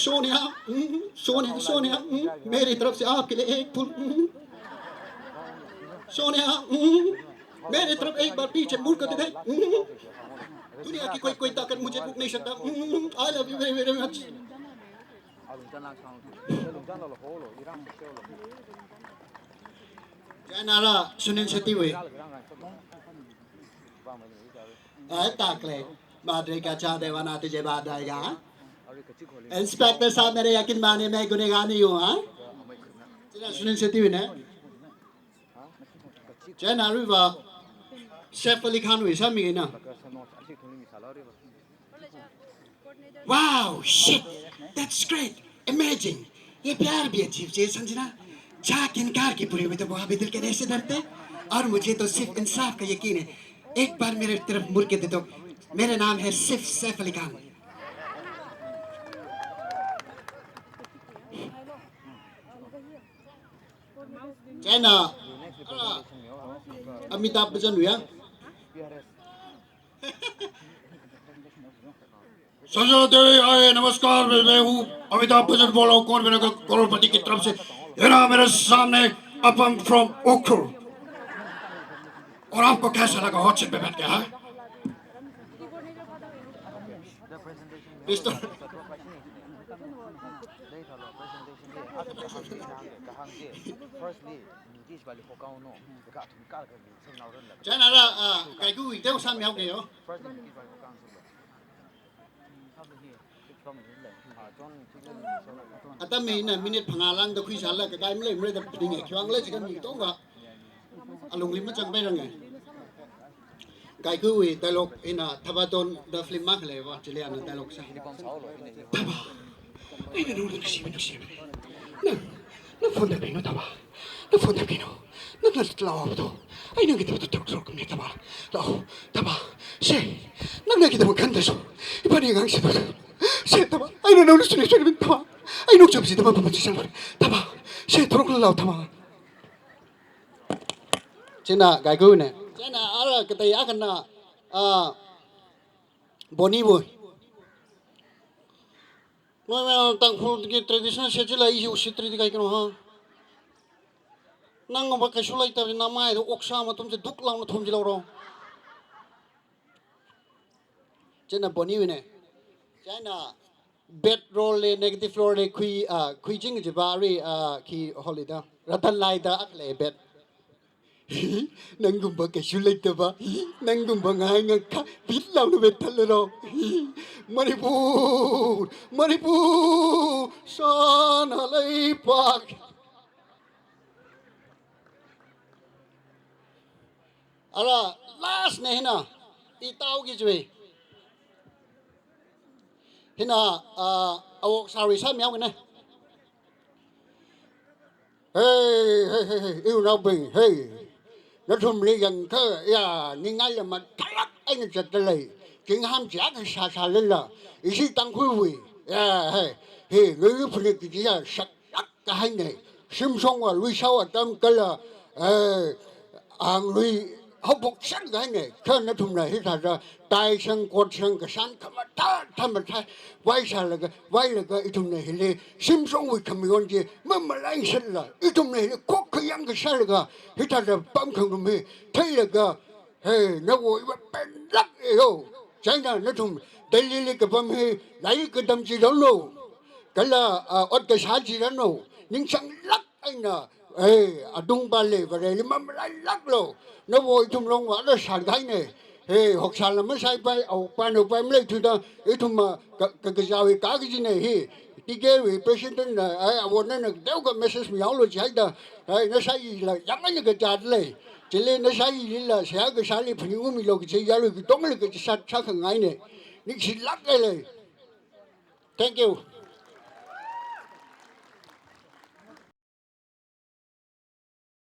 सोनिया सोनिया सोनिया मेरी तरफ से आपके लिए एक फूल सोनिया मेरी तरफ एक बार पीछे मुड़ कर दे दुनिया की कोई ताकत मुझे रोक नहीं सकता I love you very very much Janara Sunin Setiwe Takle Madre Kacha Devana Jebadaya Inspector Samere Yakin Mani Megunigani you, huh? Sunin Setiwe Jana River Shefali Kanu is Hamina. Wow, shit, that's great, amazing. ये प्यार भी अजीब चीज समझना चाक इनकार की पूरी में तो वहाँ भी दिल के ऐसे डरते और मुझे तो सिर्फ इंसाफ का यकीन है एक बार मेरे तरफ मुड़ के दे दो मेरा नाम है सिर्फ सैफ अली खान चाइना अमिताभ बच्चन हुआ संजय देवी आए नमस्कार मैं हूँ अमिताभ बच्चन बोल रहा हूँ कौन मेरे करोड़पति की तरफ से ये ना मेरे सामने अपन फ्रॉम ओखर और आपको कैसा लगा हॉट सीट पे बैठ के हाँ चाइना रा कहीं कोई इधर उसान में आओगे हो आता में ना मिनट पंगाlang तो खुश हाल का टाइम ले मेरे तो पिंगे क्यों ले चिकन मीट तो का अलुंगली में चंग पे रंगे कहीं कोई dialog ina thabaton the film mak le wa chile an dialog sa taba ai na no si na fonda pino taba na fonda pino na lao to ai na kita to to me taba lao taba se na kita kan da so ipani gang si se taba ai na no si taba ai no chop si taba pa si taba se trok lao taba chena gai ko ne chena ara kita ya kana boni boy no Tangkhul ki traditional se chila i usi tri gai kano ha nang ba ka shulai ta na mai do oksa ma tum se duk law na thum ji law ro chena boni ne chena bed roll le negative floor le kui jing je ba ri ki holida ratan lai da ak le bed nangum ba ka shulai ta ba nangum ba ngai nga ka bit law no bet thal ro manipur san halai pak ala last ne na I tao ki jwe hina awok sari sa miao ne hey yêu nào bình hey nó thum li gần thơ ya ni ngay là mà thắc anh chặt lại chuyện ham trả cái xa lên là ý chí tăng quý vị ya hey người Phanit chỉ là sạch cái hai này sim song và lui sau ở trong cái là lui học bậc sáng cái này cho nó thum này hết ra tài sang quật sang cái sáng tham mà thay vay là cái thum này là sim song với tham yon gì mà lại sinh là thum này là có cái yang cái sáng là hết ra bấm không được mi thấy là cái hey nó vội bên lắc yêu chẳng là nó thum đây là cái bấm hey lấy cái đâm chỉ đó luôn cái là ở cái sáng chỉ đó luôn nhưng sang lắc anh à đông ba lệ và đây mà lại lắc luôn nó vội thum long hóa nó sàn cái này học sản là mới sai bay học ban mới lấy thứ đó thum mà cái giáo育cả cái gì này đi cái về president là bọn nó đeo cái message miao luôn chạy đó nó sai là giống như cái chặt này chỉ lên nó sai là sẽ cái sai phải những người lâu cái giáo育cái tóm là cái sát sát hàng ngày này những sự lắc cái này thank you